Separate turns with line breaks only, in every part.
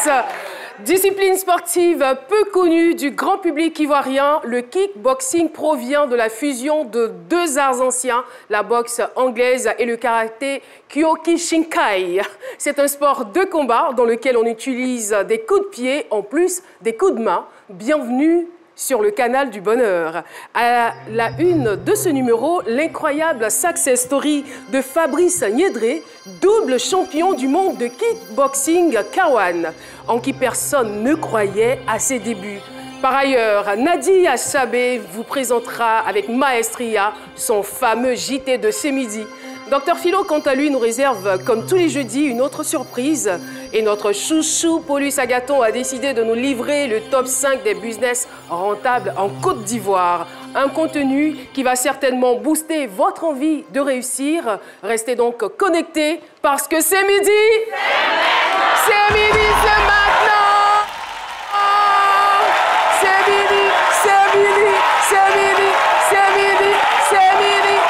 Fabrice. Discipline sportive peu connue du grand public ivoirien, le kickboxing provient de la fusion de deux arts anciens, la boxe anglaise et le karaté Kyokushinkai. C'est un sport de combat dans lequel on utilise des coups de pied en plus des coups de main. Bienvenue sur le canal du bonheur. À la une de ce numéro, l'incroyable success story de Fabrice Niédré, double champion du monde de kickboxing K1, en qui personne ne croyait à ses débuts. Par ailleurs, Nadia Chabé vous présentera avec maestria son fameux JT de ce midi. Dr Philo, quant à lui, nous réserve, comme tous les jeudis, une autre surprise. Et notre chouchou Paulus Agathon a décidé de nous livrer le top 5 des business rentables en Côte d'Ivoire. Un contenu qui va certainement booster votre envie de réussir. Restez donc connectés parce que c'est midi. C'est midi, c'est maintenant. C'est midi, c'est midi, c'est midi, c'est midi, c'est midi,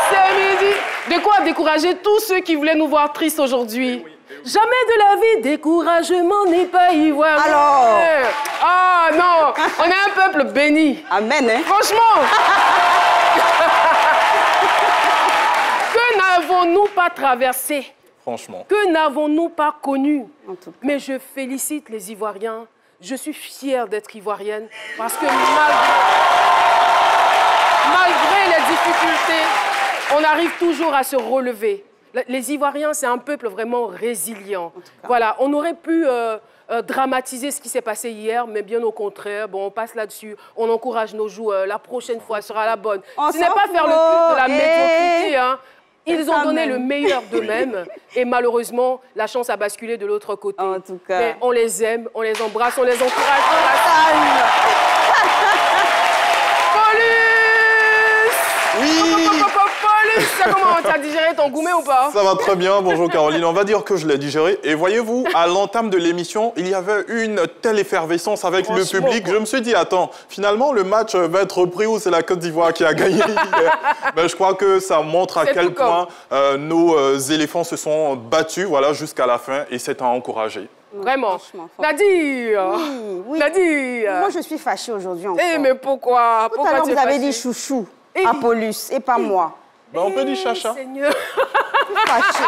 c'est midi. De quoi décourager tous ceux qui voulaient nous voir tristes aujourd'hui. Jamais de la vie, découragement n'est pas ivoirien.
Alors
ah non, on est un peuple béni.
Amen, hein?
Franchement. Que n'avons-nous pas traversé?
Franchement.
Que n'avons-nous pas connu?
En tout cas.
Mais je félicite les Ivoiriens. Je suis fière d'être ivoirienne parce que malgré les difficultés, on arrive toujours à se relever. Les Ivoiriens, c'est un peuple vraiment résilient. Voilà, on aurait pu dramatiser ce qui s'est passé hier, mais bien au contraire, bon, on passe là-dessus, on encourage nos joueurs, la prochaine fois sera la bonne. Ce n'est pas faire le truc de la médiocrité, hein. Ils ont donné le meilleur d'eux-mêmes et malheureusement, la chance a basculé de l'autre côté.
En tout cas.
Mais on les aime, on les embrasse, on les encourage. Paulus!
Oui!
Paulus, comment t'as digéré ton gourmet ou pas?
Ça va très bien, bonjour Caroline. On va dire que je l'ai digéré. Et voyez-vous, à l'entame de l'émission, il y avait une telle effervescence avec le public. Je me suis dit, attends, finalement, le match va être repris ou c'est la Côte d'Ivoire qui a gagné hier? Ben, je crois que ça montre à quel point nos éléphants se sont battus voilà, jusqu'à la fin et c'est à encourager.
Vraiment. Nadia,
oui.
Nadia.
Moi, je suis fâchée aujourd'hui encore.
Eh, mais pourquoi?
Tout à l'heure, vous avez dit chouchou à Paulus et pas moi.
Ben, on peut dire chacha.
Seigneur.
Fâchée.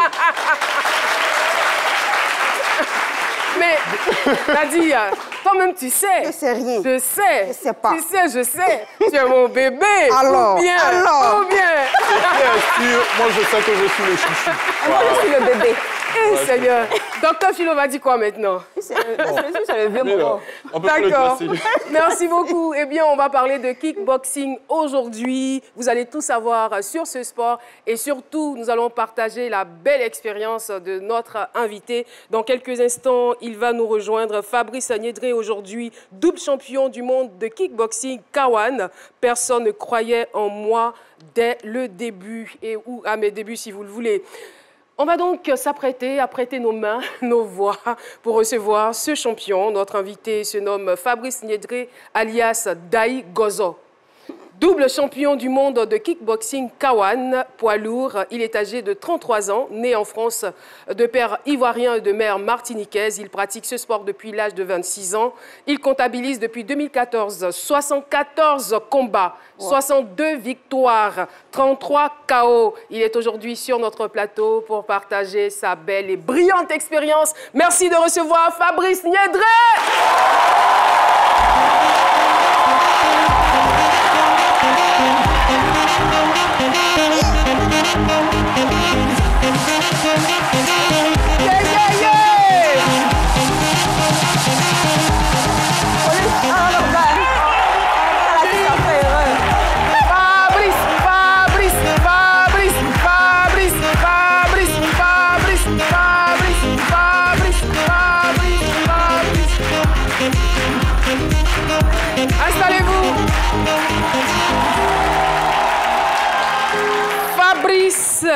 Mais, Nadia, toi-même, tu sais.
Je sais rien.
Je sais.
Je sais pas.
Tu sais, je sais. Tu es mon bébé.
Alors,
ou bien,
alors.
ou bien.
Moi, je sais que je suis le chouchou.
Moi, je suis le bébé.
Eh, Seigneur. Docteur Philo va dire quoi maintenant?
C'est le vieux moment.
On peut plus le
D'accord.
classer.
Merci beaucoup. Eh bien, on va parler de kickboxing aujourd'hui. Vous allez tout savoir sur ce sport et surtout, nous allons partager la belle expérience de notre invité. Dans quelques instants, il va nous rejoindre. Fabrice Niédré, aujourd'hui, double champion du monde de kickboxing K1. Personne ne croyait en moi dès le début ou à mes débuts, si vous le voulez. On va donc s'apprêter à prêter nos mains, nos voix pour recevoir ce champion. Notre invité se nomme Fabrice Niédré, alias Daï Gozo. Double champion du monde de kickboxing K1, poids lourd. Il est âgé de 33 ans, né en France de père ivoirien et de mère martiniquaise. Il pratique ce sport depuis l'âge de 26 ans. Il comptabilise depuis 2014 74 combats, 62 victoires, 33 KO. Il est aujourd'hui sur notre plateau pour partager sa belle et brillante expérience. Merci de recevoir Fabrice Niédré. Installez-vous. Fabrice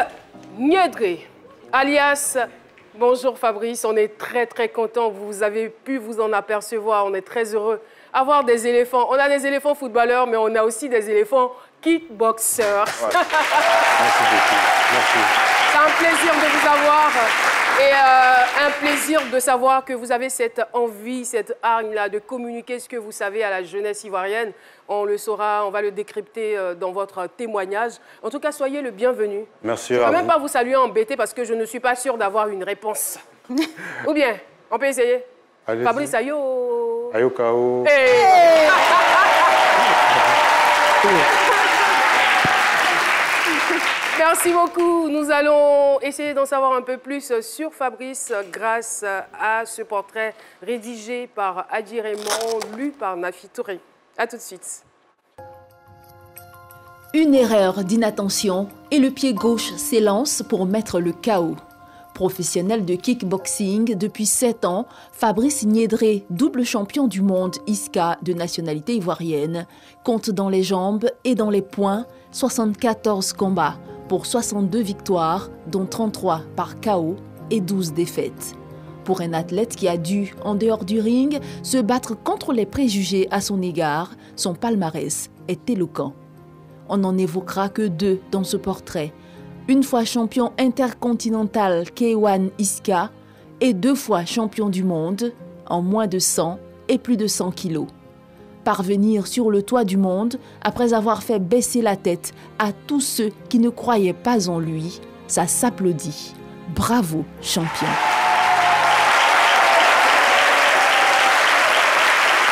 Niédré, alias... Bonjour Fabrice, on est très content. Vous avez pu vous en apercevoir, on est très heureux. Avoir des éléphants, on a des éléphants footballeurs, mais on a aussi des éléphants kickboxers.
Ouais. Merci beaucoup. Merci.
C'est un plaisir de vous avoir et un plaisir de savoir que vous avez cette envie, cette hargne-là de communiquer ce que vous savez à la jeunesse ivoirienne. On le saura, on va le décrypter dans votre témoignage. En tout cas, soyez le bienvenu.
Merci
à vous. Je ne peux même
vous.
pas vous saluer embêté parce que je ne suis pas sûre d'avoir une réponse. Ou bien, on peut essayer. Fabrice, ayo.
Ayo Kao.
Hey. Merci beaucoup. Nous allons essayer d'en savoir un peu plus sur Fabrice grâce à ce portrait rédigé par Adi Raymond, lu par Nafi Touré. A tout de suite.
Une erreur d'inattention et le pied gauche s'élance pour mettre le KO. Professionnel de kickboxing depuis 7 ans, Fabrice Niédré, double champion du monde ISCA de nationalité ivoirienne, compte dans les jambes et dans les poings 74 combats pour 62 victoires, dont 33 par KO et 12 défaites. Pour un athlète qui a dû, en dehors du ring, se battre contre les préjugés à son égard, son palmarès est éloquent. On n'en évoquera que 2 dans ce portrait. Une fois champion intercontinental K1 ISCA et 2 fois champion du monde en moins de 100 et plus de 100 kilos. Parvenir sur le toit du monde après avoir fait baisser la tête à tous ceux qui ne croyaient pas en lui, ça s'applaudit. Bravo, champion.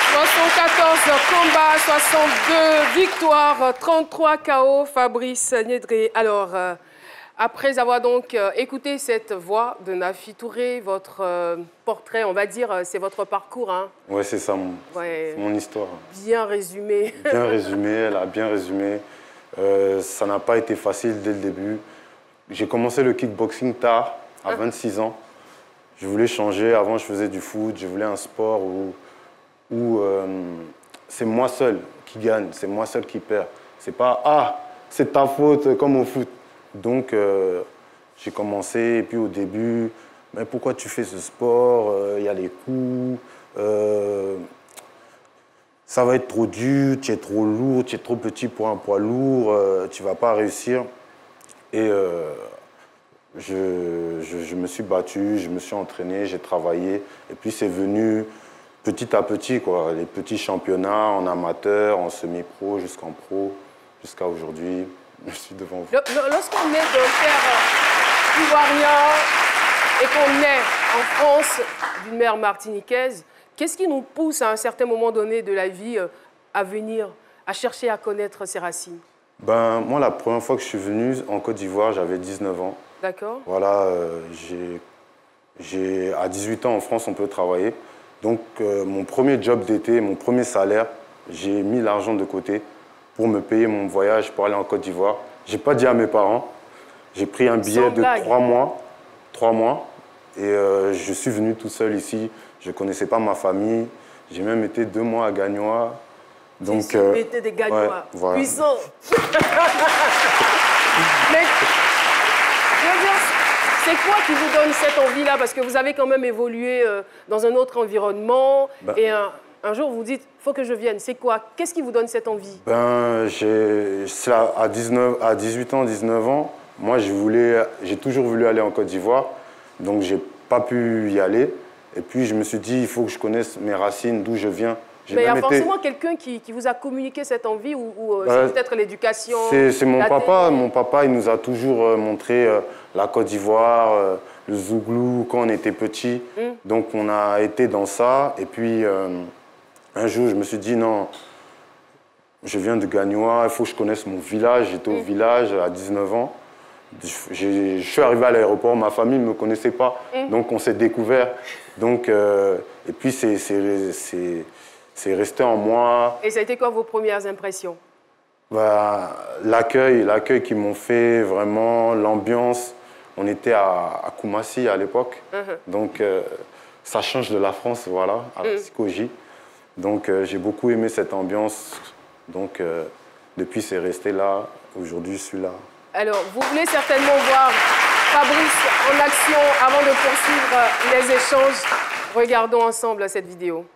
74 combats, 62 victoires, 33 KO, Fabrice Niédré. Alors, après avoir donc écouté cette voix de Nafi Touré, votre portrait, on va dire, c'est votre parcours. Hein.
Ouais, c'est ça,
ouais.
Mon histoire.
Bien résumé.
Bien résumé, elle a bien résumé. Ça n'a pas été facile dès le début. J'ai commencé le kickboxing tard, à 26 ans. Je voulais changer. Avant, je faisais du foot. Je voulais un sport où c'est moi seul qui gagne, c'est moi seul qui perd. C'est pas « Ah, c'est ta faute » comme au foot. Donc, j'ai commencé, et puis au début, « Mais pourquoi tu fais ce sport? Il y a les coups, ça va être trop dur, tu es trop lourd, tu es trop petit pour un poids lourd, tu ne vas pas réussir. » Et je me suis battu, je me suis entraîné, j'ai travaillé, et puis c'est venu petit à petit, quoi. Les petits championnats en amateur, en semi-pro, jusqu'en pro, jusqu'à aujourd'hui. Je suis devant vous.
Lorsqu'on est d'un père ivoirien et qu'on est en France d'une mère martiniquaise, qu'est-ce qui nous pousse à un certain moment donné de la vie à venir, à chercher à connaître ses racines?
Ben, moi, la première fois que je suis venu en Côte d'Ivoire, j'avais 19 ans.
D'accord.
Voilà, à 18 ans en France, on peut travailler. Donc, mon premier job d'été, mon premier salaire, j'ai mis l'argent de côté pour me payer mon voyage pour aller en Côte d'Ivoire. Je n'ai pas dit à mes parents. J'ai pris un billet de 3 mois. Et je suis venu tout seul ici. Je ne connaissais pas ma famille. J'ai même été 2 mois à Gagnoa. Donc,
des Gagnois. Ouais, voilà. Puissant. Mais, je veux dire, c'est quoi qui vous donne cette envie-là? Parce que vous avez quand même évolué dans un autre environnement. Et un jour, vous vous dites, il faut que je vienne. C'est quoi? Qu'est-ce qui vous donne cette envie?
Ben, à 18 ans, 19 ans, moi, j'ai toujours voulu aller en Côte d'Ivoire. Donc, je n'ai pas pu y aller. Et puis, je me suis dit, il faut que je connaisse mes racines, d'où je viens.
Mais il y a forcément quelqu'un qui vous a communiqué cette envie ou c'est peut-être l'éducation?
C'est mon papa. Mon papa, il nous a toujours montré la Côte d'Ivoire, le Zouglou, quand on était petit. Donc, on a été dans ça. Et puis, un jour, je me suis dit, non, je viens de Gagnoa, il faut que je connaisse mon village. J'étais au village à 19 ans. Je suis arrivé à l'aéroport, ma famille ne me connaissait pas. Donc, on s'est découvert. Donc, et puis, c'est resté en moi.
Et ça a été quoi vos premières impressions?
Bah, l'accueil qu'ils m'ont fait, vraiment, l'ambiance. On était à Koumassi à l'époque. Donc, ça change de la France, voilà, à la Sikoji. Donc, j'ai beaucoup aimé cette ambiance. Donc, depuis, c'est resté là. Aujourd'hui, je suis là.
Alors, vous voulez certainement voir Fabrice en action avant de poursuivre les échanges. Regardons ensemble cette vidéo.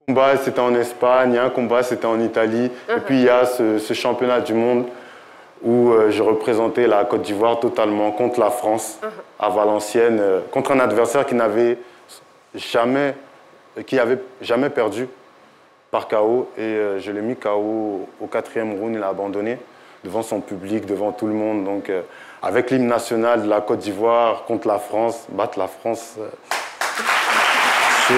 Un combat, c'était en Espagne, un combat, c'était en Italie. Et puis, il y a ce championnat du monde où je représentais la Côte d'Ivoire totalement contre la France à Valenciennes, contre un adversaire qui n'avait jamais perdu par KO. Et je l'ai mis KO au 4e round, il a abandonné devant son public, devant tout le monde. Donc, avec l'hymne national de la Côte d'Ivoire contre la France, battre la France, c'est...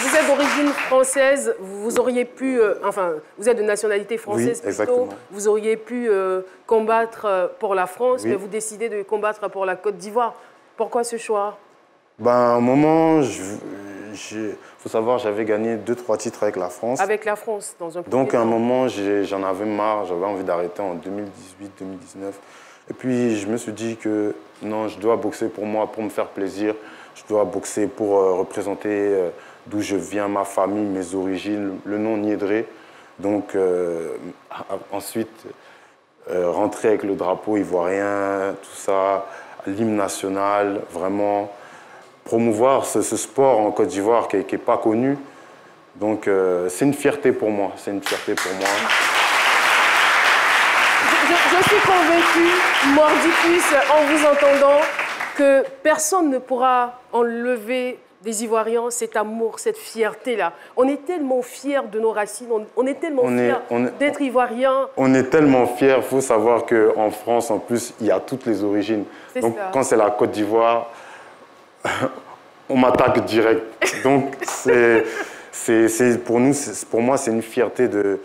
Vous êtes d'origine française, vous auriez pu, enfin, vous êtes de nationalité française
oui,
plutôt, vous auriez pu combattre pour la France,
oui.
mais vous décidez de combattre pour la Côte d'Ivoire. Pourquoi ce choix?
Ben, à un moment, faut savoir, j'avais gagné 2-3 titres avec la France.
Avec la France, dans un premier
Donc, à un
temps.
moment, j'en avais marre, j'avais envie d'arrêter en 2018-2019. Et puis, je me suis dit que non, je dois boxer pour moi, pour me faire plaisir. Je dois boxer pour représenter d'où je viens, ma famille, mes origines, le nom Niédré. Donc, ensuite, rentrer avec le drapeau ivoirien, tout ça, l'hymne national, vraiment promouvoir ce sport en Côte d'Ivoire qui n'est pas connu. Donc, c'est une fierté pour moi. C'est une fierté pour moi.
Je suis convaincue, mordicus, en vous entendant, que personne ne pourra enlever des Ivoiriens cet amour, cette fierté-là. On est tellement fiers de nos racines, on est tellement fiers d'être Ivoiriens.
On est tellement fiers, il faut savoir qu'en France, en plus, il y a toutes les origines. Donc, quand c'est la Côte d'Ivoire, on m'attaque direct. Donc, pour moi, c'est une fierté de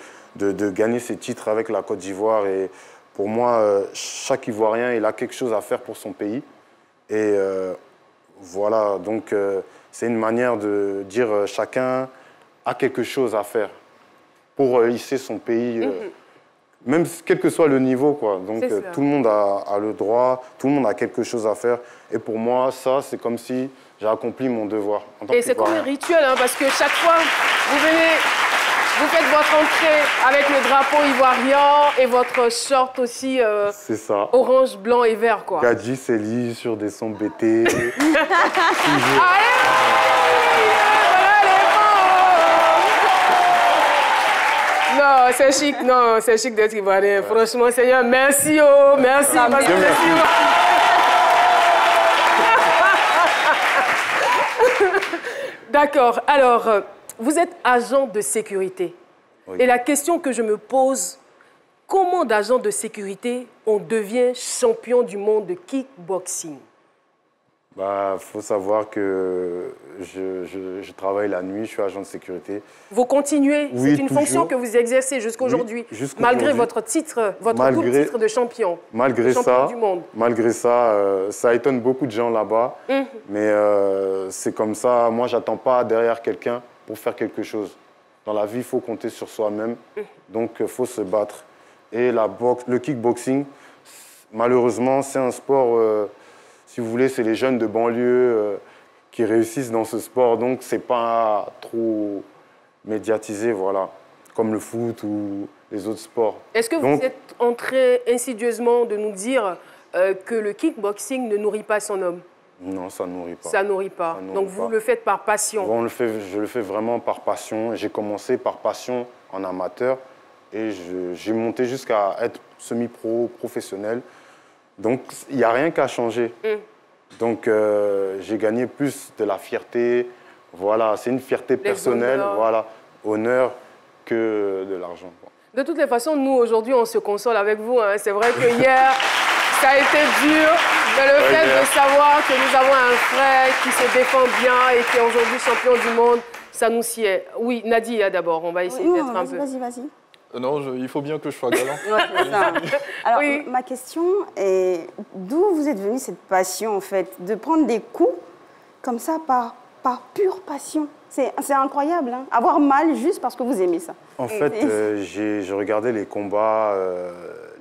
gagner ces titres avec la Côte d'Ivoire. Et pour moi, chaque Ivoirien, il a quelque chose à faire pour son pays. Et voilà, donc c'est une manière de dire chacun a quelque chose à faire pour hisser son pays, même quel que soit le niveau, quoi. Donc tout le monde a le droit, tout le monde a quelque chose à faire. Et pour moi, ça, c'est comme si j'ai accompli mon devoir.
Et c'est comme un rituel, hein, parce que chaque fois, vous venez, vous faites votre entrée avec le drapeau ivoirien et votre short aussi
c'est ça.
Orange, blanc et vert, quoi.
Gadji Célie sur des sons BT.
Non, c'est chic, non, c'est chic d'être ivoirien. Franchement, Seigneur, merci, oh, merci. Parce que D'accord. Alors, vous êtes agent de sécurité. Oui. Et la question que je me pose, comment d'agent de sécurité on devient champion du monde de kickboxing?
Bah, faut savoir que je travaille la nuit, je suis agent de sécurité.
Vous continuez?
Oui,
c'est une fonction que vous exercez jusqu'à aujourd'hui, malgré votre titre, double titre de champion.
Malgré
champion du monde.
Malgré ça, ça étonne beaucoup de gens là-bas. Mais c'est comme ça. Moi, j'attends pas derrière quelqu'un pour faire quelque chose. Dans la vie, il faut compter sur soi-même. Donc, il faut se battre. Et le kickboxing, malheureusement, c'est un sport... si vous voulez, c'est les jeunes de banlieue qui réussissent dans ce sport. Donc, ce n'est pas trop médiatisé, voilà, comme le foot ou les autres sports.
Est-ce que vous êtes en train insidieusement de nous dire que le kickboxing ne nourrit pas son homme?
Non, ça ne nourrit pas.
Ça ne nourrit pas.
Ça nourrit
Donc,
pas.
vous le faites par passion?
Je le fais vraiment par passion. J'ai commencé par passion en amateur et j'ai monté jusqu'à être semi-pro, professionnel. Donc, il n'y a rien qu'à changer. Donc, j'ai gagné plus de la fierté. Voilà, c'est une fierté personnelle, voilà, honneur, que de l'argent.
De toutes les façons, nous, aujourd'hui, on se console avec vous. Hein. C'est vrai que hier, ça a été dur. Mais le fait de savoir que nous avons un frère qui se défend bien et qui est aujourd'hui champion du monde, ça nous sied. Oui, Nadia, d'abord, on va essayer d'être un peu...
Vas-y.
Non, il faut bien que je sois galant.
Ouais, ça. Alors, ma question est, d'où vous êtes venue cette passion, en fait, de prendre des coups comme ça par pure passion? C'est incroyable, hein, avoir mal juste parce que vous aimez ça.
En fait, je regardais les combats,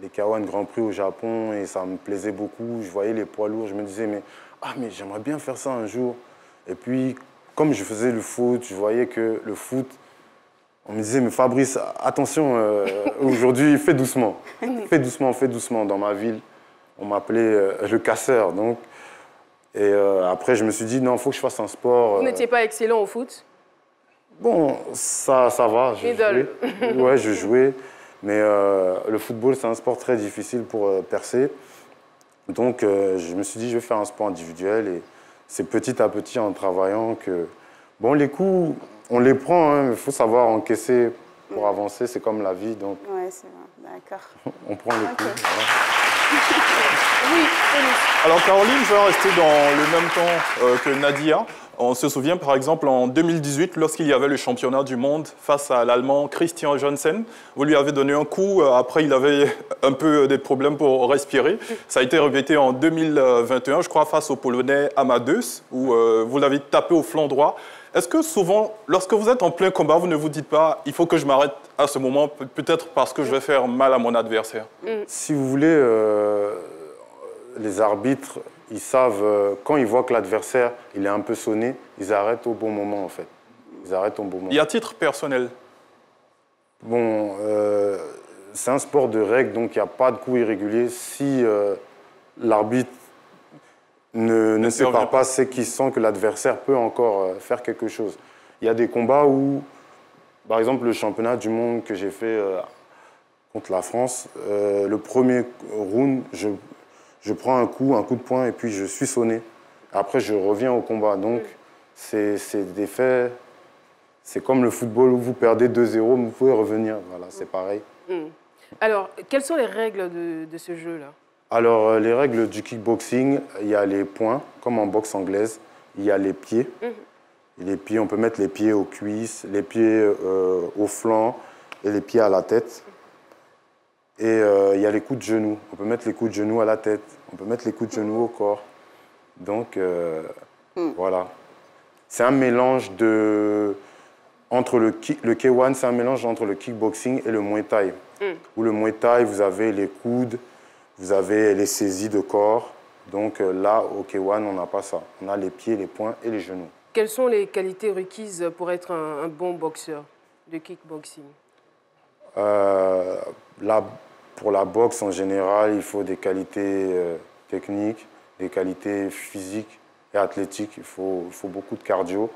les K1 Grand Prix au Japon, et ça me plaisait beaucoup. Je voyais les poids lourds, je me disais, mais j'aimerais bien faire ça un jour. Et puis, comme je faisais le foot, je voyais que le foot... On me disait, mais Fabrice, attention, aujourd'hui, fais doucement. Fais doucement. Dans ma ville, on m'appelait le casseur. Donc. Et après, je me suis dit, non, il faut que je fasse un sport.
Vous n'étiez pas excellent au foot?
Bon, ça va. Ouais, je jouais. Mais le football, c'est un sport très difficile pour percer. Donc, je me suis dit, je vais faire un sport individuel. Et c'est petit à petit, en travaillant, que... Bon, les coups, on les prend, hein, mais il faut savoir encaisser pour avancer. C'est comme la vie, donc...
Oui, c'est vrai. D'accord.
On prend les coups. Voilà.
Oui,
alors, Caroline, je vais rester dans le même temps que Nadia. On se souvient, par exemple, en 2018, lorsqu'il y avait le championnat du monde face à l'Allemand Christian Janssen. Vous lui avez donné un coup. Après, il avait un peu des problèmes pour respirer. Ça a été répété en 2021, je crois, face au Polonais Amadeus, où vous l'avez tapé au flanc droit. Est-ce que souvent, lorsque vous êtes en plein combat, vous ne vous dites pas « il faut que je m'arrête à ce moment, peut-être parce que je vais faire mal à mon adversaire »
Si vous voulez, les arbitres, ils savent, quand ils voient que l'adversaire il est un peu sonné, ils arrêtent au bon moment, en fait. Ils arrêtent au bon moment.
Et à titre personnel?
Bon, c'est un sport de règles, donc il n'y a pas de coups irréguliers. Si l'arbitre ne sépare pas, c'est qu'il sent que l'adversaire peut encore faire quelque chose. Il y a des combats où, par exemple, le championnat du monde que j'ai fait contre la France, le premier round, je prends un coup de poing et puis je suis sonné. Après, je reviens au combat. Donc, c'est des faits... C'est comme le football où vous perdez 2-0, vous pouvez revenir. Voilà, c'est pareil.
Alors, quelles sont les règles de ce jeu-là?
Alors, les règles du kickboxing, il y a les poings, comme en boxe anglaise. Il y a les pieds. Et les pieds, on peut mettre les pieds aux cuisses, les pieds au flanc et les pieds à la tête. Et il y a les coups de genoux. On peut mettre les coups de genoux à la tête. On peut mettre les coups de genoux au corps. Donc, voilà. C'est un mélange de... Entre le K1, c'est un mélange entre le kickboxing et le Muay Thai. Où le Muay Thai, vous avez les coudes, vous avez les saisies de corps. Donc là, au K1, on n'a pas ça. On a les pieds, les poings et les genoux.
Quelles sont les qualités requises pour être un bon boxeur de kickboxing?
Pour la boxe, en général, il faut des qualités techniques, des qualités physiques et athlétiques. Il faut beaucoup de cardio.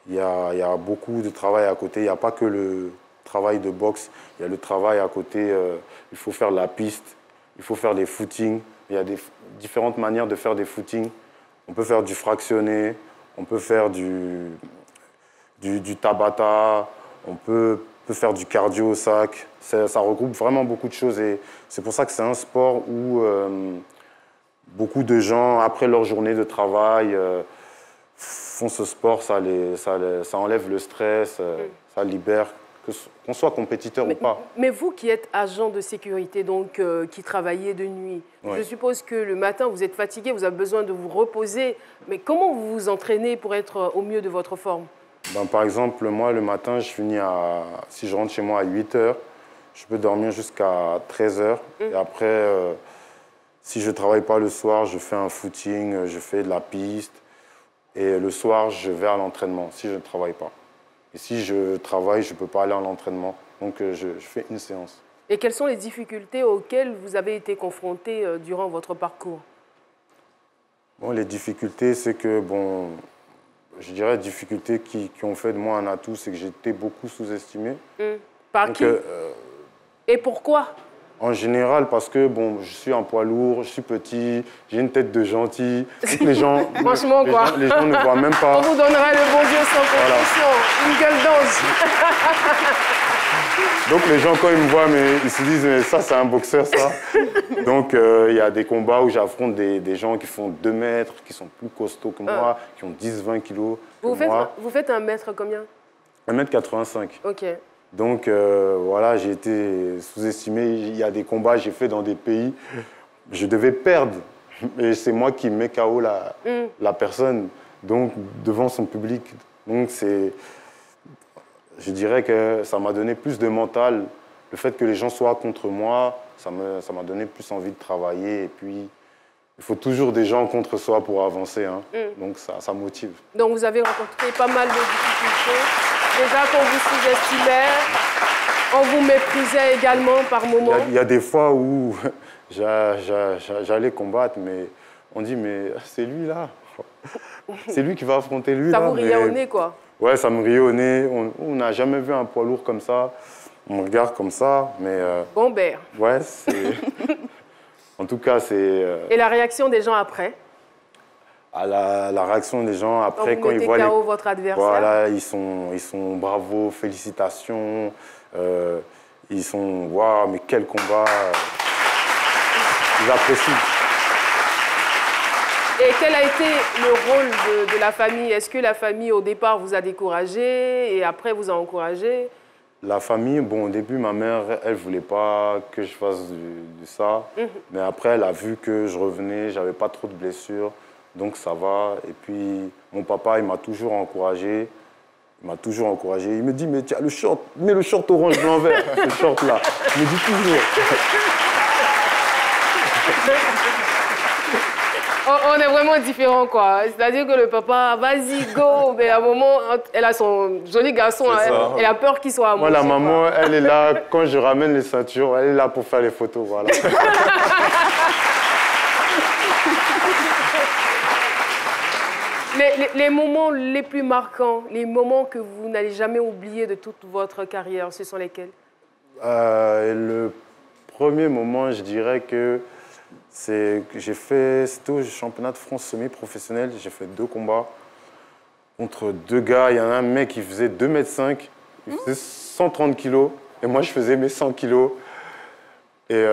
Il y a beaucoup de travail à côté. Il n'y a pas que le travail de boxe. Il y a le travail à côté. Il faut faire la piste. Il faut faire des footings. Il y a différentes manières de faire des footings. On peut faire du fractionné. On peut faire du tabata. On peut faire du cardio au sac. Ça regroupe vraiment beaucoup de choses. Et c'est pour ça que c'est un sport où beaucoup de gens, après leur journée de travail, font ce sport, ça enlève le stress, ça libère, qu'on soit compétiteur ou pas.
Mais vous qui êtes agent de sécurité, donc qui travaillez de nuit, je suppose que le matin, vous êtes fatigué, vous avez besoin de vous reposer. Mais comment vous vous entraînez pour être au mieux de votre forme?
Par exemple, moi, le matin, si je rentre chez moi à 8 h, je peux dormir jusqu'à 13 h. Et après, si je ne travaille pas le soir, je fais un footing, je fais de la piste. Et le soir, je vais à l'entraînement, si je ne travaille pas. Et si je travaille, je ne peux pas aller à l'entraînement. Donc, je fais une séance.
Et quelles sont les difficultés auxquelles vous avez été confronté durant votre parcours?
Bon, les difficultés, c'est que, je dirais difficultés qui ont fait de moi un atout, c'est que j'étais beaucoup sous-estimé.
Par qui? Et pourquoi?
En général, parce que je suis un poids lourd, je suis petit, j'ai une tête de gentil. Donc les gens,
franchement,
les gens ne voient même pas.
On vous donnera le bon Dieu sans condition, une gueule d'ange.
Donc les gens, quand ils me voient, ils se disent, mais ça, c'est un boxeur, ça. Donc il y a des combats où j'affronte des gens qui font 2 mètres, qui sont plus costauds que moi, qui ont 10-20 kilos.
Vous faites 1 mètre combien?
1,85 m.
Ok.
Donc voilà, j'ai été sous-estimé. Il y a des combats que j'ai fait dans des pays, je devais perdre. Et c'est moi qui mets KO la personne, donc devant son public. Donc je dirais que ça m'a donné plus de mental. Le fait que les gens soient contre moi, ça m'a donné plus envie de travailler. Et puis, il faut toujours des gens contre soi pour avancer. Donc ça motive.
Donc vous avez rencontré pas mal de difficultés. Déjà qu'on vous sous-estimait, on vous méprisait également par moments.
Il y a des fois où j'allais combattre, mais on dit, mais c'est lui là. C'est lui qui va affronter lui.
Ça
là,
vous riait au nez, quoi?
Ouais, ça me riait au nez. On n'a jamais vu un poids lourd comme ça. On me regarde comme ça, mais...
Bombert.
Ouais, c'est... En tout cas, c'est...
Et la réaction des gens après?
La réaction des gens après, quand ils voient
KO votre adversaire.
Voilà, ils sont bravo, félicitations. Ils sont, waouh, mais quel combat. Ils apprécient.
Et quel a été le rôle de la famille? Est-ce que la famille, au départ, vous a découragé et après vous a encouragé?
La famille, bon, au début, ma mère, elle ne voulait pas que je fasse de ça. Mais après, elle a vu que je revenais, je n'avais pas trop de blessures. Donc ça va. Et puis, mon papa, il m'a toujours encouragé. Il m'a toujours encouragé. Il me dit, mais tiens, le short, mets le short orange blanc vert, ce short-là. Il me dit toujours.
On est vraiment différents, quoi. C'est-à-dire que le papa, vas-y, go. Mais à un moment, elle a son joli garçon. Elle a peur qu'il soit amoureux.
Moi, la maman, elle est là, quand je ramène les ceintures, elle est là pour faire les photos, voilà.
Les moments les plus marquants, les moments que vous n'allez jamais oublier de toute votre carrière, ce sont lesquels?
Le premier moment, je dirais que c'était au championnat de France semi-professionnel, j'ai fait 2 combats contre 2 gars. Il y en a un mec qui faisait 2,5 m, il faisait 130 kg, et moi je faisais mes 100 kg. Et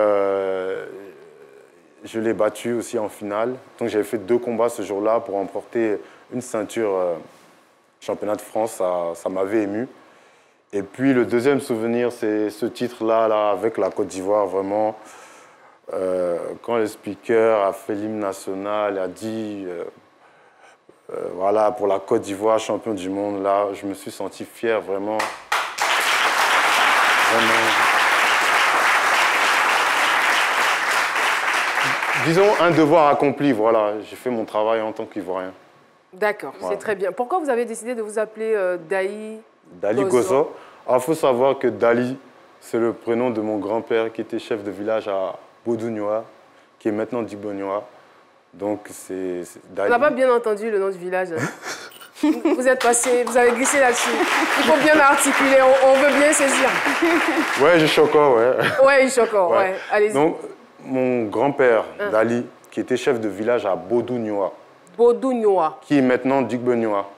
je l'ai battu aussi en finale. Donc j'avais fait 2 combats ce jour-là pour remporter une ceinture championnat de France, ça m'avait ému. Et puis le deuxième souvenir, c'est ce titre-là là, avec la Côte d'Ivoire, vraiment. Quand le speaker a fait l'hymne national, a dit voilà, pour la Côte d'Ivoire, champion du monde, là, je me suis senti fier, vraiment. Disons un devoir accompli, voilà. J'ai fait mon travail en tant qu'Ivoirien.
D'accord, voilà. C'est très bien. Pourquoi vous avez décidé de vous appeler Dali
Gozo? Il faut savoir que Dali, c'est le prénom de mon grand-père qui était chef de village à Bodounioa, qui est maintenant Digbonioa. Donc c'est Dali.
On n'a pas bien entendu le nom du village. Hein. Vous êtes passé, vous avez glissé là-dessus. Il faut bien articuler, on veut bien saisir.
Ouais, je choque, ouais.
Ouais, je choque, ouais. Allez-y.
Donc, mon grand-père, Dali, qui était chef de village à Bodounioa.
Bodounioa.
Qui est maintenant Digbonioa.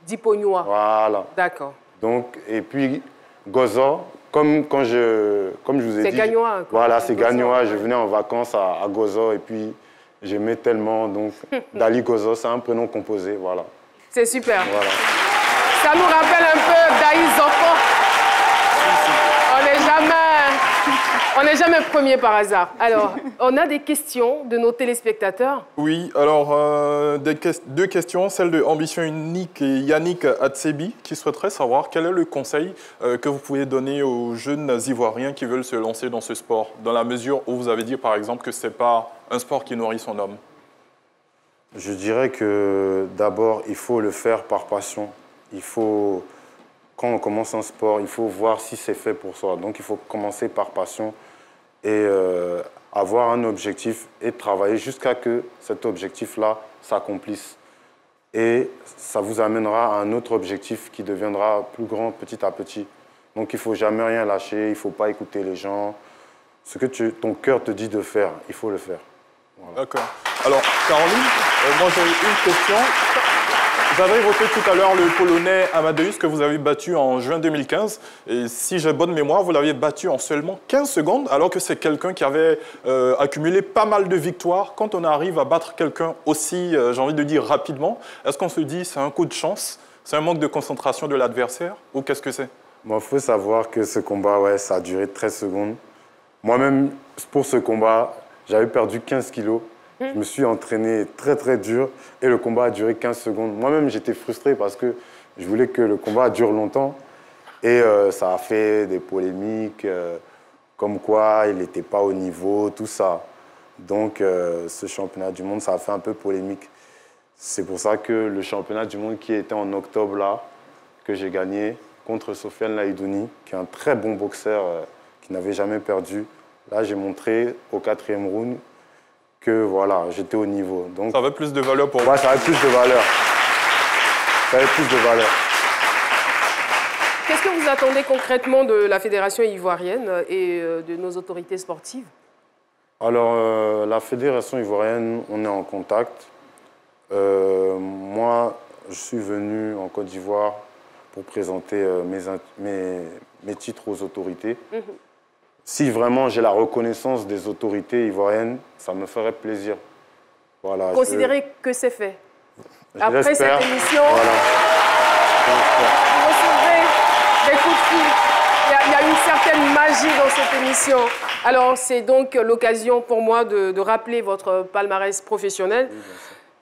Diponioa.
Voilà.
D'accord.
Donc, et puis, Gozo, comme je vous ai dit.
C'est Gagnoa.
Voilà, c'est Gagnoa. Je venais en vacances à Gozo et puis j'aimais tellement. Donc, Dali Gozo, c'est un prénom composé, voilà.
C'est super.
Voilà.
Ça nous rappelle un peu Daï Zoko. On n'est jamais premier par hasard. Alors, on a des questions de nos téléspectateurs.
Oui, alors 2 questions. Celle de Ambition Unique et Yannick Atsebi qui souhaiterait savoir quel est le conseil que vous pouvez donner aux jeunes Ivoiriens qui veulent se lancer dans ce sport, dans la mesure où vous avez dit par exemple que ce n'est pas un sport qui nourrit son homme.
Je dirais que d'abord, il faut le faire par passion. Quand on commence un sport, il faut voir si c'est fait pour soi. Donc il faut commencer par passion et avoir un objectif et travailler jusqu'à ce que cet objectif-là s'accomplisse. Et ça vous amènera à un autre objectif qui deviendra plus grand petit à petit. Donc il ne faut jamais rien lâcher, il ne faut pas écouter les gens. Ce que ton cœur te dit de faire, il faut le faire. Voilà.
D'accord. Alors, Caroline, moi j'ai une question. Vous avez évoqué tout à l'heure le Polonais Amadeus que vous avez battu en juin 2015. Et si j'ai bonne mémoire, vous l'aviez battu en seulement 15 secondes, alors que c'est quelqu'un qui avait accumulé pas mal de victoires. Quand on arrive à battre quelqu'un aussi, j'ai envie de dire, rapidement, est-ce qu'on se dit c'est un coup de chance, c'est un manque de concentration de l'adversaire ou qu'est-ce que c'est?
Bon, faut savoir que ce combat, ouais, ça a duré 13 secondes. Moi-même, pour ce combat, j'avais perdu 15 kilos. Je me suis entraîné très, très dur et le combat a duré 15 secondes. Moi-même, j'étais frustré parce que je voulais que le combat dure longtemps. Et ça a fait des polémiques, comme quoi il n'était pas au niveau, tout ça. Donc, ce championnat du monde, ça a fait un peu polémique. C'est pour ça que le championnat du monde qui était en octobre, là, que j'ai gagné contre Sofiane Laïdouni, qui est un très bon boxeur qui n'avait jamais perdu. Là, j'ai montré au 4e round que voilà, j'étais au niveau. Donc,
ça avait plus de valeur pour vous.
Ouais, ça avait plus de valeur. Ça avait plus de valeur.
Qu'est-ce que vous attendez concrètement de la Fédération ivoirienne et de nos autorités sportives?
Alors, la Fédération ivoirienne, on est en contact. Moi, je suis venu en Côte d'Ivoire pour présenter mes titres aux autorités. Si vraiment j'ai la reconnaissance des autorités ivoiriennes, ça me ferait plaisir. Voilà,
considérez que c'est fait. Après cette émission,
voilà.
vous recevrez des coups de fil. Il y a une certaine magie dans cette émission. Alors, c'est donc l'occasion pour moi de rappeler votre palmarès professionnel. Oui,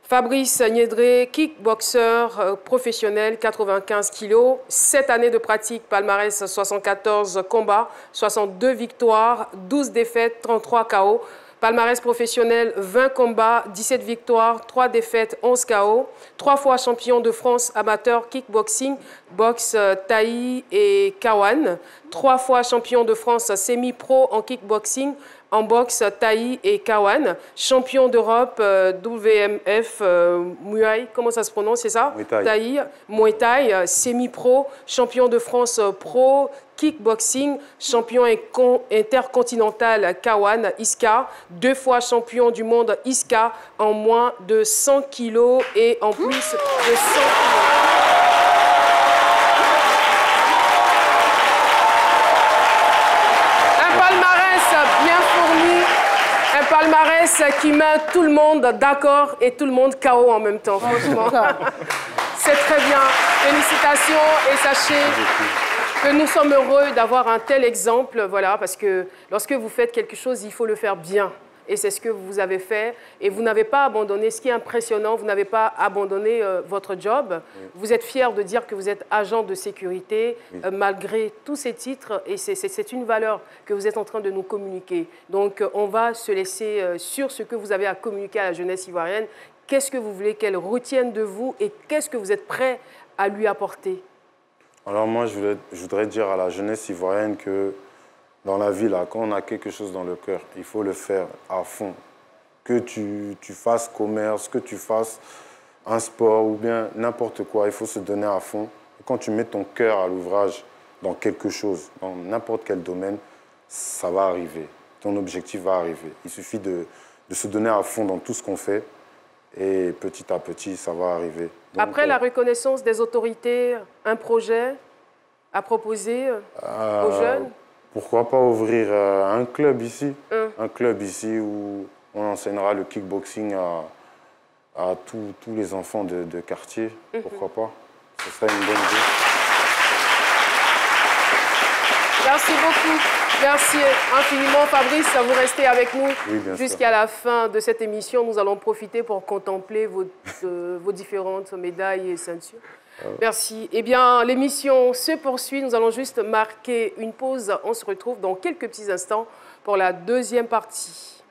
Fabrice Niédré, kickboxer professionnel, 95 kilos, 7 années de pratique, palmarès 74 combats, 62 victoires, 12 défaites, 33 KO. Palmarès professionnel, 20 combats, 17 victoires, 3 défaites, 11 KO. 3 fois champion de France amateur kickboxing, boxe, taï et kawan. 3 fois champion de France semi-pro en kickboxing, en boxe, taï et kawan. Champion d'Europe, WMF, Muay, comment ça se prononce, c'est ça? Taï, Muay Thai, semi-pro. Champion de France pro, kickboxing, champion intercontinental kawan, ISKA. 2 fois champion du monde ISKA en moins de 100 kilos et en plus de 100 kilos. Palmarès qui met tout le monde d'accord et tout le monde KO en même temps, franchement. C'est très bien. Félicitations et sachez que nous sommes heureux d'avoir un tel exemple, voilà, parce que lorsque vous faites quelque chose, il faut le faire bien. Et c'est ce que vous avez fait. Et vous n'avez pas abandonné. Ce qui est impressionnant, vous n'avez pas abandonné votre job. Oui. Vous êtes fier de dire que vous êtes agent de sécurité, oui. Malgré tous ces titres. Et c'est une valeur que vous êtes en train de nous communiquer. Donc, on va se laisser sur ce que vous avez à communiquer à la jeunesse ivoirienne. Qu'est-ce que vous voulez qu'elle retienne de vous et qu'est-ce que vous êtes prêt à lui apporter?
Alors moi, je voudrais dire à la jeunesse ivoirienne que dans la vie, là, quand on a quelque chose dans le cœur, il faut le faire à fond. Que tu fasses commerce, que tu fasses un sport ou bien n'importe quoi, il faut se donner à fond. Et quand tu mets ton cœur à l'ouvrage dans quelque chose, dans n'importe quel domaine, ça va arriver. Ton objectif va arriver. Il suffit de se donner à fond dans tout ce qu'on fait et petit à petit, ça va arriver. Donc,
après la reconnaissance des autorités, un projet à proposer aux jeunes?
Pourquoi pas ouvrir un club ici, un club ici où on enseignera le kickboxing à tous les enfants de quartier. Pourquoi pas? Ce serait une bonne idée.
Merci beaucoup. Merci infiniment, Fabrice. Vous restez avec nous jusqu'à la fin de cette émission. Nous allons profiter pour contempler vos différentes médailles et ceintures. Merci. Eh bien, l'émission se poursuit. Nous allons juste marquer une pause. On se retrouve dans quelques petits instants pour la deuxième partie.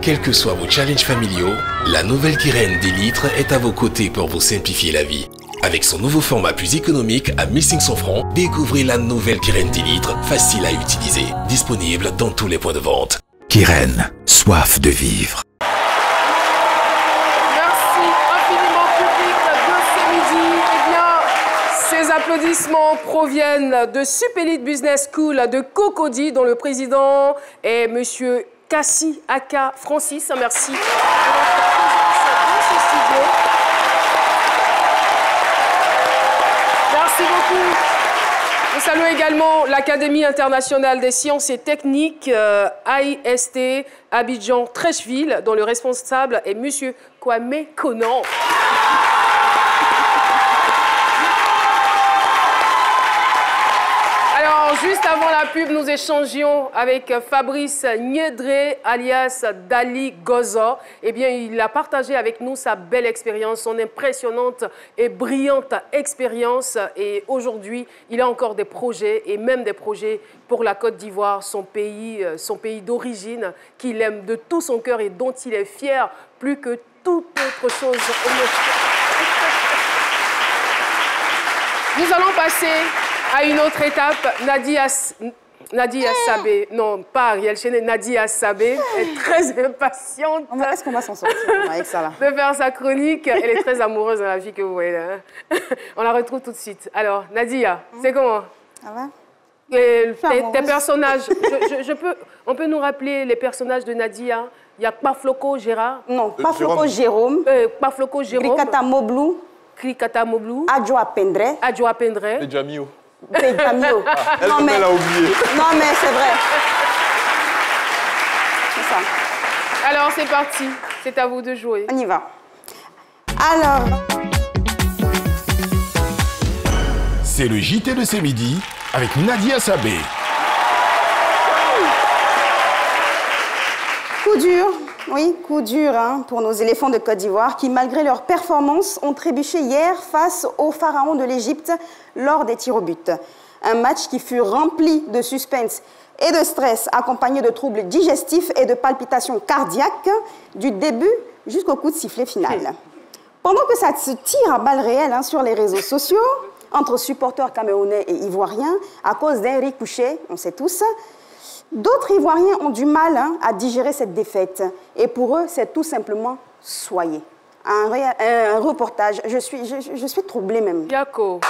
Quels que soient vos challenges familiaux, la nouvelle Kyren 10 litres est à vos côtés pour vous simplifier la vie. Avec son nouveau format plus économique à 1500 francs, découvrez la nouvelle Kyren 10 litres, facile à utiliser, disponible dans tous les points de vente. Kyren, soif de vivre.
Ces applaudissements proviennent de Supélite Business School de Cocody, dont le président est M. Kassi Aka Francis. Merci de votre présence dans ce studio. Merci beaucoup. Nous saluons également l'Académie internationale des sciences et techniques, AIST, Abidjan-Trècheville, dont le responsable est M. Kwame Konan. Juste avant la pub, nous échangions avec Fabrice Niédré, alias Dali Gozo. Eh bien, il a partagé avec nous sa belle expérience, son impressionnante et brillante expérience. Et aujourd'hui, il a encore des projets, et même des projets pour la Côte d'Ivoire, son pays d'origine, qu'il aime de tout son cœur et dont il est fier plus que toute autre chose. Nous allons passer à une autre étape. Nadia Sabé, non, pas Ariel Chenet, Nadia Sabé est très impatiente.
Est-ce qu'on va s'en sortir avec ça là? De
faire sa chronique. Elle est très amoureuse de la fille que vous voyez là. On la retrouve tout de suite. Alors, Nadia, c'est comment?
Ça va?
Tes personnages, on peut nous rappeler les personnages de Nadia? Il y a Pafloko Gérard.
Non, Pafloko Jérôme.
Pafloko Jérôme.
Krikata Moblou.
Krikata Moblou.
Adjoa Pendre.
Adjoa Pendre.
Et Jamio.
Jamio.
Elle l'a oublié.
Non, mais c'est vrai. C'est ça.
Alors, c'est parti. C'est à vous de jouer.
On y va. Alors...
C'est le JT de ce midi avec Nadia Sabé.
Coup dur, oui, coup dur hein, pour nos éléphants de Côte d'Ivoire qui, malgré leur performance, ont trébuché hier face au pharaon de l'Égypte lors des tirs au but. Un match qui fut rempli de suspense et de stress, accompagné de troubles digestifs et de palpitations cardiaques du début jusqu'au coup de sifflet final. Pendant que ça se tire à balles réelles hein, sur les réseaux sociaux, entre supporters camerounais et ivoiriens, à cause d'un riz couché, on sait tous, d'autres Ivoiriens ont du mal hein, à digérer cette défaite. Et pour eux, c'est tout simplement soyez. Un reportage. Je suis troublée même.
Yako.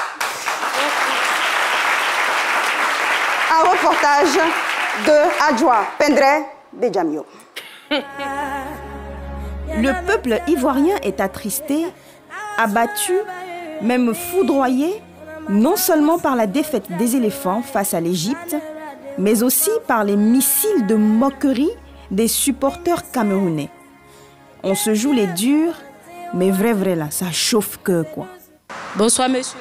Un reportage de Adjoa Pendre de Jamio.
Le peuple ivoirien est attristé, abattu, même foudroyé, non seulement par la défaite des éléphants face à l'Égypte, mais aussi par les missiles de moquerie des supporters camerounais. On se joue les durs, mais vrai là, ça chauffe que quoi.
Bonsoir monsieur.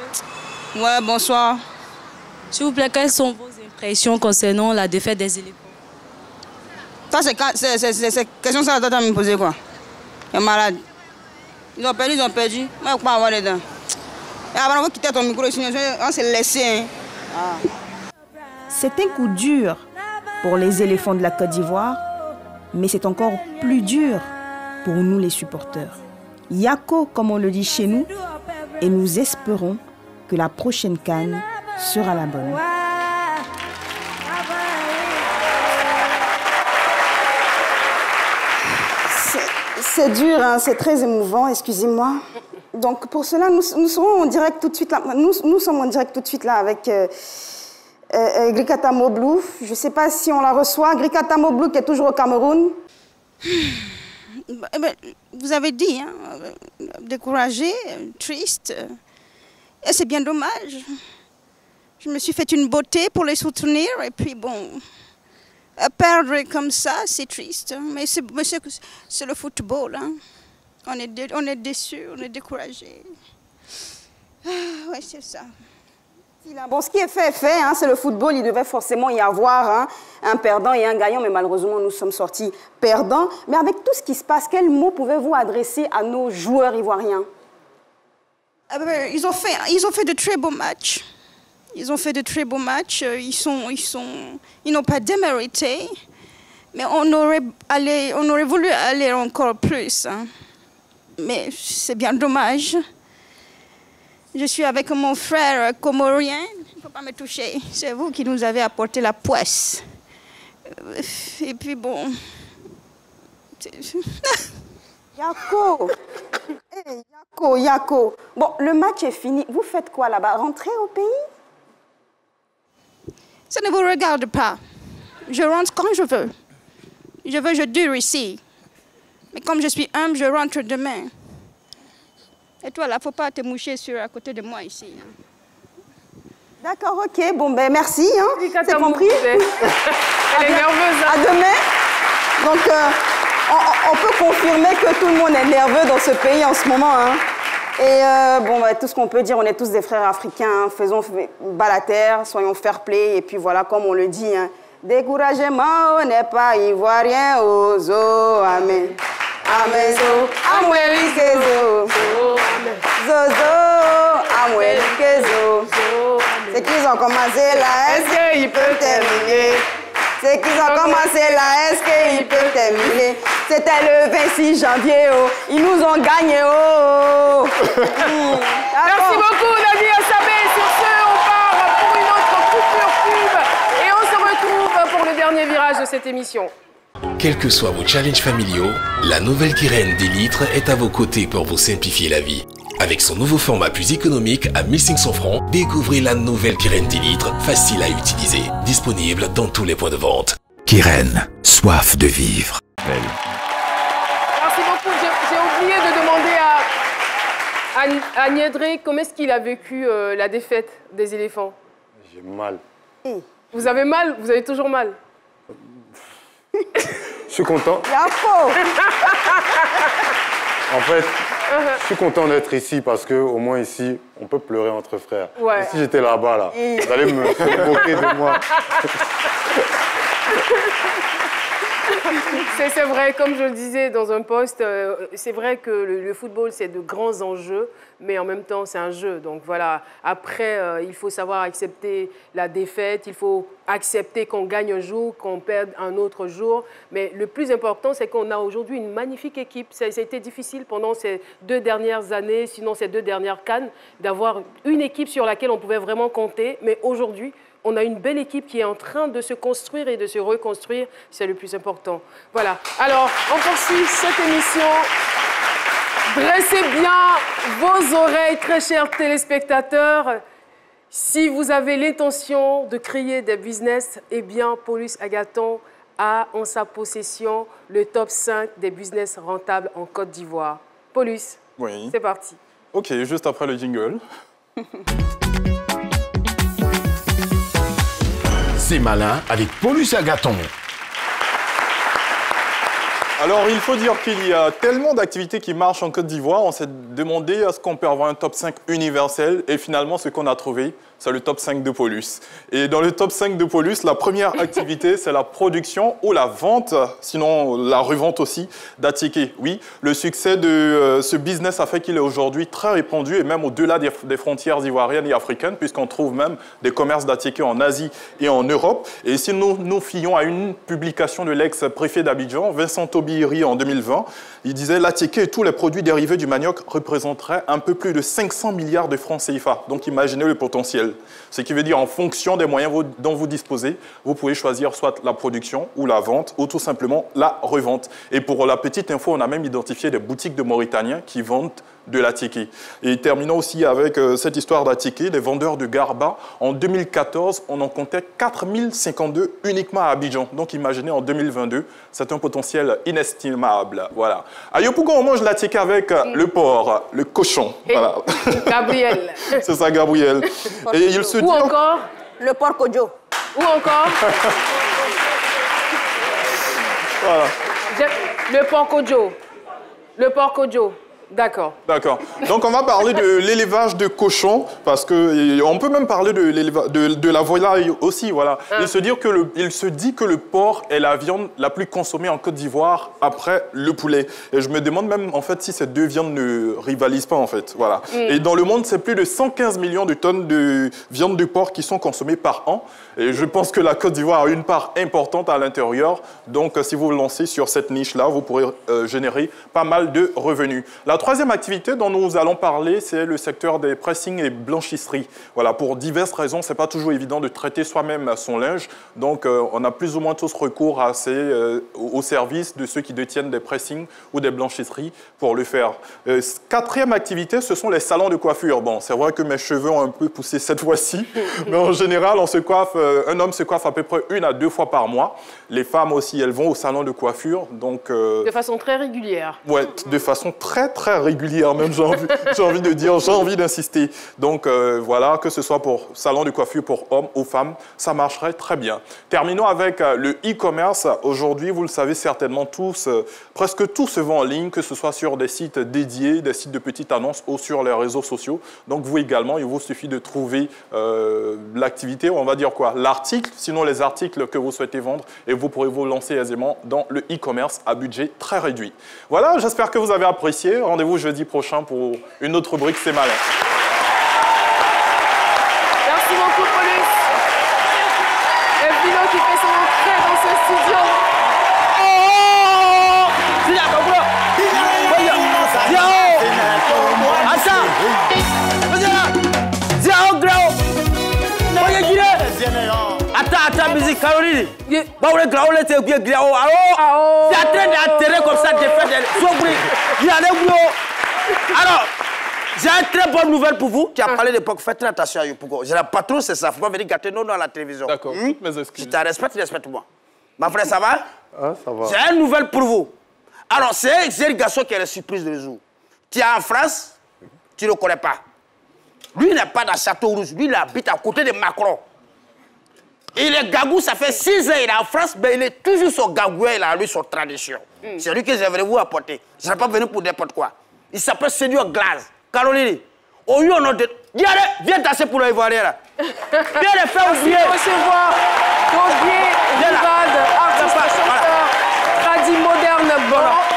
Ouais, bonsoir.
S'il vous plaît, quelles sont vos impressions concernant la défaite des éléphants?
Ça, c'est question ça, tu me poser quoi? Il est malade. Ils ont perdu. Moi, je ne peux pas avoir les dents. Avant de quitter ton micro, on s'est laissé. Hein.
C'est un coup dur pour les éléphants de la Côte d'Ivoire, mais c'est encore plus dur pour nous les supporters. Yako, comme on le dit chez nous, et nous espérons que la prochaine CAN sera la bonne.
C'est dur, hein, c'est très émouvant, excusez-moi. Donc pour cela, nous serons en direct tout de suite là. Nous sommes en direct tout de suite là avec Krikata Moblou. Je ne sais pas si on la reçoit. Krikata Moblou qui est toujours au Cameroun.
Vous avez dit, hein, découragé, triste. Et c'est bien dommage. Je me suis fait une beauté pour les soutenir et puis bon, perdre comme ça, c'est triste. Mais c'est le football. Hein. On est déçus, on est découragés. Oui, c'est ça.
Bon, ce qui est fait est fait. Hein, c'est le football. Il devait forcément y avoir hein, un perdant et un gagnant. Mais malheureusement, nous sommes sortis perdants. Mais avec tout ce qui se passe, quels mots pouvez-vous adresser à nos joueurs ivoiriens?
Ils ont fait de très beaux matchs. Ils ont fait de très beaux matchs. Ils n'ont pas démérité. Mais on aurait voulu aller encore plus. Hein. Mais c'est bien dommage. Je suis avec mon frère comorien. Il ne faut pas me toucher. C'est vous qui nous avez apporté la poisse. Et puis bon...
Yako! Hey, Yako! Bon, le match est fini. Vous faites quoi là-bas? Rentrez au pays?
Ça ne vous regarde pas. Je rentre quand je veux. Je dure ici. Mais comme je suis humble, je rentre demain. Et toi, là, il ne faut pas te moucher à côté de moi ici.
D'accord, ok. Bon, ben merci. Hein. C'est compris.
Elle est nerveuse.
À demain. Donc, on peut confirmer que tout le monde est nerveux dans ce pays en ce moment. Hein. Et bon, ben, tout ce qu'on peut dire, on est tous des frères africains. Hein. Faisons bas la terre, soyons fair play. Et puis voilà, comme on le dit, hein, découragement, on n'est pas ivoirien. Ozo, amen. Amen. Amwelikezo. Zozo. Amwelikezo. C'est qu'ils ont commencé là, est-ce qu'ils peuvent terminer? C'est qu'ils ont commencé là, est-ce qu'ils peuvent terminer? C'était le 26 janvier, oh. Ils nous ont gagné, oh.
Merci beaucoup, Nadia Sabé. Sur ce, on part pour une autre coupure pub et on se retrouve cette émission.
Quels que soient vos challenges familiaux, la nouvelle Kiren 10 litres est à vos côtés pour vous simplifier la vie. Avec son nouveau format plus économique à 1500 francs, découvrez la nouvelle Kiren 10 litres, facile à utiliser, disponible dans tous les points de vente.
Kiren, soif de vivre.
Merci beaucoup. J'ai oublié de demander à Niédré comment est-ce qu'il a vécu la défaite des éléphants.
J'ai mal.
Vous avez mal? Vous avez toujours mal?
Je suis content.
Yafo.
En fait, je suis content d'être ici parce qu'au moins ici, on peut pleurer entre frères.
Ouais.
Et si j'étais là-bas, là, vous allez me moquer de moi.
C'est vrai, comme je le disais dans un post, c'est vrai que le football, c'est de grands enjeux, mais en même temps, c'est un jeu. Donc voilà, après, il faut savoir accepter la défaite, il faut accepter qu'on gagne un jour, qu'on perde un autre jour. Mais le plus important, c'est qu'on a aujourd'hui une magnifique équipe. Ça a été difficile pendant ces 2 dernières années, sinon ces 2 dernières CAN, d'avoir une équipe sur laquelle on pouvait vraiment compter. Mais aujourd'hui, on a une belle équipe qui est en train de se construire et de se reconstruire. C'est le plus important. Voilà. Alors, on poursuit cette émission. Dressez bien vos oreilles, très chers téléspectateurs. Si vous avez l'intention de créer des business, eh bien, Paulus Agathon a en sa possession le top 5 des business rentables en Côte d'Ivoire. Paulus,
oui.
C'est parti.
OK, juste après le jingle.
C'est malin avec Paulus Agathon.
Alors, il faut dire qu'il y a tellement d'activités qui marchent en Côte d'Ivoire. On s'est demandé est-ce qu'on peut avoir un top 5 universel. Et finalement, ce qu'on a trouvé, c'est le top 5 de Paulus. Et dans le top 5 de Paulus, la première activité, c'est la production ou la vente, sinon la revente aussi, d'attiqués. Oui, le succès de ce business a fait qu'il est aujourd'hui très répandu et même au-delà des frontières ivoiriennes et africaines, puisqu'on trouve même des commerces d'attiqués en Asie et en Europe. Et si nous nous fions à une publication de l'ex-préfet d'Abidjan, Vincent Tobiri, en 2020, il disait l'attiqué et tous les produits dérivés du manioc représenteraient un peu plus de 500 milliards de francs CFA. Donc imaginez le potentiel. Ce qui veut dire en fonction des moyens dont vous disposez, vous pouvez choisir soit la production ou la vente ou tout simplement la revente. Et pour la petite info, on a même identifié des boutiques de Mauritaniens qui vendent de l'attiqué. Et terminons aussi avec cette histoire d'attiqué, des vendeurs de garba. En 2014, on en comptait 4052 uniquement à Abidjan. Donc imaginez en 2022, c'est un potentiel inestimable. Voilà. À Yopougon, on mange l'attiqué avec le porc, le cochon. Voilà.
Gabriel.
C'est ça, Gabriel. Et il se dit...
Ou encore
le porc kojo.
Ou encore
Voilà.
Le porc kojo. Le porc kojo. D'accord.
D'accord. Donc, on va parler de l'élevage de cochons, parce qu'on peut même parler de la volaille aussi. Voilà. Il se dit que le porc est la viande la plus consommée en Côte d'Ivoire après le poulet. Et je me demande même, en fait, si ces deux viandes ne rivalisent pas, en fait. Voilà. Et dans le monde, c'est plus de 115 millions de tonnes de viande de porc qui sont consommées par an. Et je pense que la Côte d'Ivoire a une part importante à l'intérieur. Donc, si vous vous lancez sur cette niche-là, vous pourrez générer pas mal de revenus. La troisième activité dont nous allons parler, c'est le secteur des pressings et blanchisseries. Voilà, pour diverses raisons, ce n'est pas toujours évident de traiter soi-même son linge. Donc, on a plus ou moins tous recours au service de ceux qui détiennent des pressings ou des blanchisseries pour le faire. Quatrième activité, ce sont les salons de coiffure. Bon, c'est vrai que mes cheveux ont un peu poussé cette fois-ci, mais en général, on se coiffe, un homme se coiffe à peu près 1 à 2 fois par mois. Les femmes aussi, elles vont au salon de coiffure. Donc,
de façon très régulière.
Oui, de façon très régulière, même j'ai envie de dire, j'ai envie d'insister. Donc voilà, que ce soit pour salon de coiffure pour hommes ou femmes, ça marcherait très bien. Terminons avec le e-commerce. Aujourd'hui, vous le savez certainement tous, presque tout se vend en ligne, que ce soit sur des sites dédiés, des sites de petites annonces ou sur les réseaux sociaux. Donc vous également, il vous suffit de trouver l'activité, on va dire quoi, l'article, sinon les articles que vous souhaitez vendre, et vous pourrez vous lancer aisément dans le e-commerce à budget très réduit. Voilà, j'espère que vous avez apprécié. Rendez-vous jeudi prochain pour une autre rubrique C'est malin.
Merci beaucoup, Paulus. Et Vino qui fait son entrée dans ce studio.
Attends, Vas-y, Caroline. C'est en train d'atterrir comme ça, de faire des... Alors, j'ai une très bonne nouvelle pour vous. Tu as parlé d'époque, faites très attention à Yopougon. Je n'ai pas trop, c'est ça. Il ne faut pas venir gâter nos noms à la télévision.
D'accord, toutes mes excuses.
Si tu respectes, respecte-moi. Ma frère, ça va?
Ah, ça va.
J'ai une nouvelle pour vous. Alors, c'est le garçon qui est la surprise de jour. Tu es en France, tu ne le connais pas. Lui, il n'est pas dans Château-Rouge. Lui, il habite à côté de Macron. Il est gagou, ça fait 6 ans, il est en France, mais il est toujours son gagou, il a lui son tradition. C'est lui que j'aimerais vous apporter. Je ne serais pas venu pour n'importe quoi. Il s'appelle Seigneur Glaze. Caroline, au lieu de... Viens danser pour le Ivoirien là. Viens les faire oublier.
Recevoir Doguier Rivalde, artiste, chanteur, tradi moderne,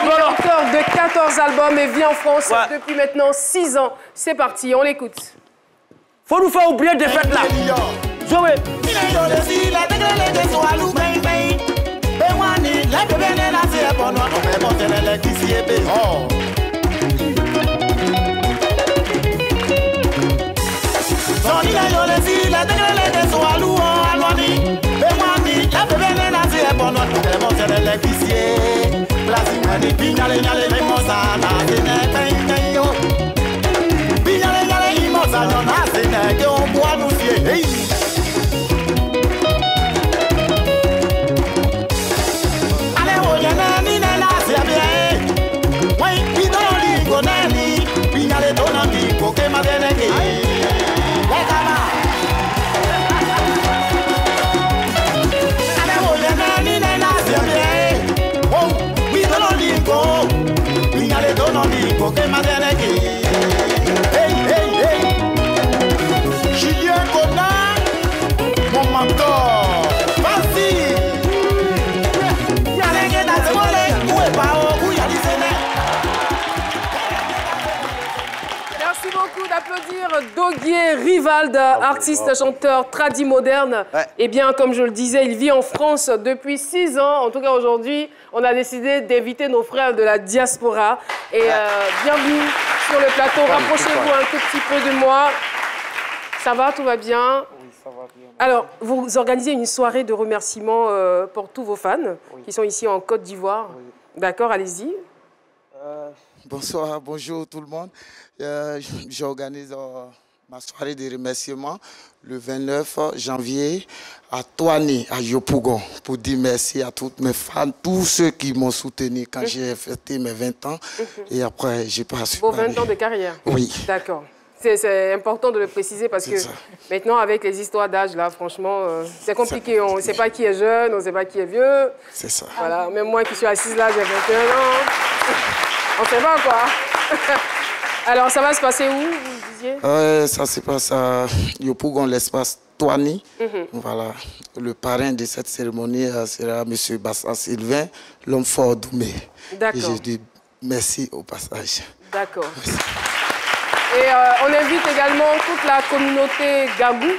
il est auteur de 14 albums et vit en France depuis maintenant 6 ans. C'est parti, on l'écoute.
Faut nous faire oublier des fêtes là. Jouez.
Julien Connard, mon mentor, vas-y.
Merci beaucoup d'applaudir Doguier Rivalde, artiste, chanteur, tradi moderne. Eh bien, comme je le disais, il vit en France depuis 6 ans. En tout cas, aujourd'hui, on a décidé d'éviter nos frères de la diaspora. Et bienvenue sur le plateau. Rapprochez-vous un tout petit peu de moi. Ça va, tout va bien?
Oui, ça va bien.
Alors, vous organisez une soirée de remerciements pour tous vos fans qui sont ici en Côte d'Ivoire. Oui. D'accord, allez-y.
Bonsoir, bonjour tout le monde. J'organise ma soirée de remerciements le 29 janvier à Toani, à Yopougon, pour dire merci à toutes mes fans, tous ceux qui m'ont soutenu quand j'ai fêté mes 20 ans. Et après, j'ai pas su.
Vos 20 ans de carrière?
Oui.
D'accord. C'est important de le préciser parce que maintenant, avec les histoires d'âge, là, franchement, c'est compliqué. On ne sait pas qui est jeune, on ne sait pas qui est vieux.
C'est ça.
Voilà, même moi qui suis assise là, j'ai 21 ans. On ne sait pas, quoi. Alors, ça va se passer où, vous disiez?
Ça se passe à Yopougon, l'espace Toani. Voilà. Le parrain de cette cérémonie sera M. Bassa Sylvain, l'homme fort d'Oumé.
D'accord.
Et je dis merci au passage.
D'accord. Et on invite également toute la communauté Gabou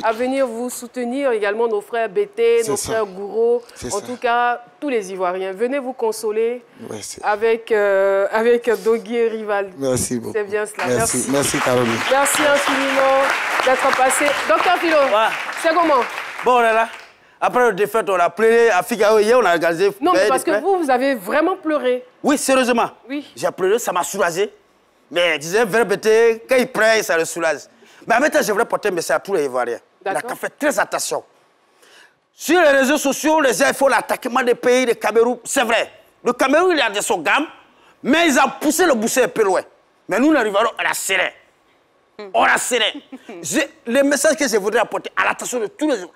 à venir vous soutenir, également nos frères BT, nos frères Gouraud, en tout cas tous les Ivoiriens. Venez vous consoler avec Doguier Rivalde.
Merci beaucoup.
C'est bien cela.
Merci. Merci Caroline.
Merci infiniment d'être passé. Docteur Philo, c'est comment?
Bon, on est là. Après le défaite, on a pleuré. À Figaro, hier, on a regardé.
Non, mais parce que vous avez vraiment pleuré.
Oui, sérieusement.
Oui.
J'ai pleuré, ça m'a soulagé. Mais disait, vrai bêté, quand il prend, ça le soulage. Mais en même temps, je voudrais porter un message à tous les Ivoiriens. Il a qu'à faire très attention. Sur les réseaux sociaux, les gens font l'attaquement des pays, des Cameroun. C'est vrai. Le Cameroun, il a de son gamme, mais ils ont poussé le boucher un peu loin. Mais nous, les Ivoiriens, on a serré. On a serré. Le message que je voudrais apporter à l'attention de tous les Ivoiriens,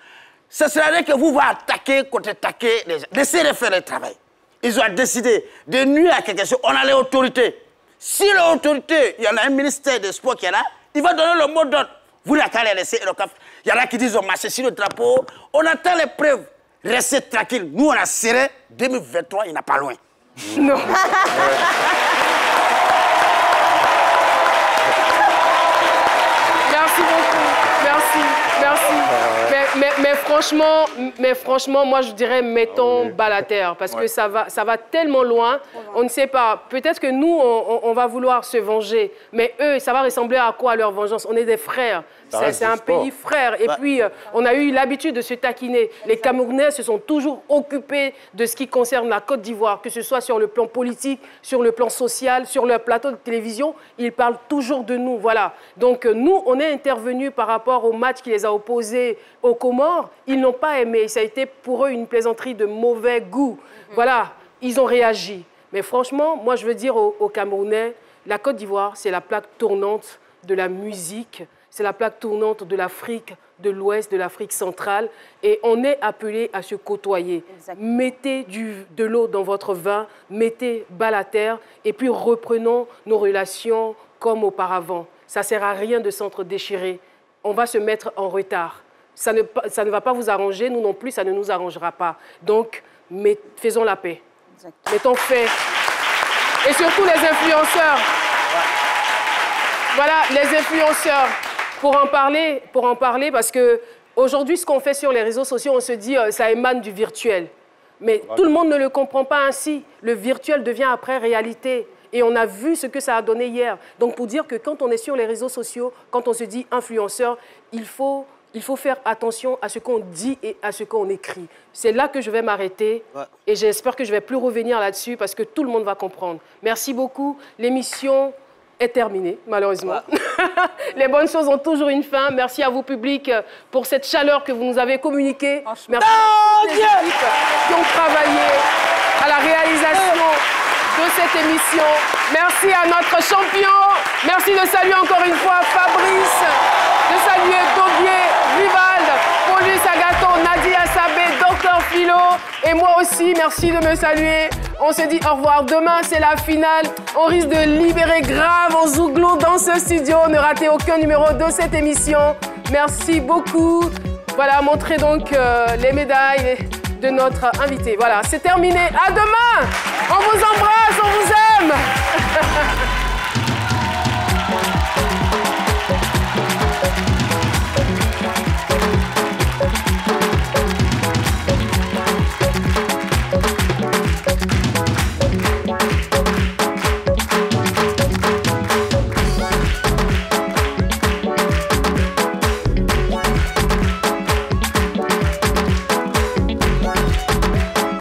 ce serait que vous allez attaquer, contre-attaquer les gens. Laissez les faire le travail. Ils ont décidé de nuire à quelque chose. On a les autorités. Si l'autorité, il y en a un ministère des Sports qui est là, il va donner le mot d'ordre. Vous n'avez qu'à les laisser. Il y en a qui disent on marche sur le drapeau. On attend les preuves. Restez tranquille. Nous, on a serré. 2023, il n'est pas loin.
Non. Merci beaucoup. Merci, merci. Mais franchement, moi je dirais mettons bas la terre parce que ça va tellement loin. On ne sait pas. Peut-être que nous, on va vouloir se venger, mais eux, ça va ressembler à quoi leur vengeance? On est des frères. C'est un pays frère. Et puis, on a eu l'habitude de se taquiner. Les Camerounais se sont toujours occupés de ce qui concerne la Côte d'Ivoire, que ce soit sur le plan politique, sur le plan social, sur leur plateau de télévision. Ils parlent toujours de nous. Voilà. Donc, nous, on est intervenus par rapport au match qui les a opposés aux Comores. Ils n'ont pas aimé. Ça a été pour eux une plaisanterie de mauvais goût. Voilà. Ils ont réagi. Mais franchement, moi, je veux dire aux Camerounais, la Côte d'Ivoire, c'est la plaque tournante de la musique. C'est la plaque tournante de l'Afrique de l'Ouest, de l'Afrique centrale. Et on est appelé à se côtoyer. Exactement. Mettez de l'eau dans votre vin, mettez bas la terre et puis reprenons nos relations comme auparavant. Ça ne sert à rien de s'entre-déchirer. On va se mettre en retard. Ça ne va pas vous arranger, nous non plus, ça ne nous arrangera pas. Donc, faisons la paix. Exactement. Mettons fait. Et surtout les influenceurs. Voilà, les influenceurs. Pour en parler, parce qu'aujourd'hui, ce qu'on fait sur les réseaux sociaux, on se dit ça émane du virtuel. Mais tout le monde ne le comprend pas ainsi. Le virtuel devient après réalité. Et on a vu ce que ça a donné hier. Donc, pour dire que quand on est sur les réseaux sociaux, quand on se dit influenceur, il faut faire attention à ce qu'on dit et à ce qu'on écrit. C'est là que je vais m'arrêter. Ouais. Et j'espère que je ne vais plus revenir là-dessus parce que tout le monde va comprendre. Merci beaucoup. L'émission est terminée, malheureusement. Ouais. Les bonnes choses ont toujours une fin. Merci à vous, public, pour cette chaleur que vous nous avez communiquée. Merci à toutes les équipes qui ont travaillé à la réalisation de cette émission. Merci à notre champion. Merci de saluer encore une fois Fabrice, de saluer Dobier, Rivalde, Paulus Agathon, Nadia Sabé, Dr Philo. Et moi aussi, merci de me saluer. On se dit au revoir. Demain, c'est la finale. On risque de libérer grave en zouglou dans ce studio. Ne ratez aucun numéro de cette émission. Merci beaucoup. Voilà, montrez donc les médailles de notre invité. Voilà, c'est terminé. À demain. On vous embrasse.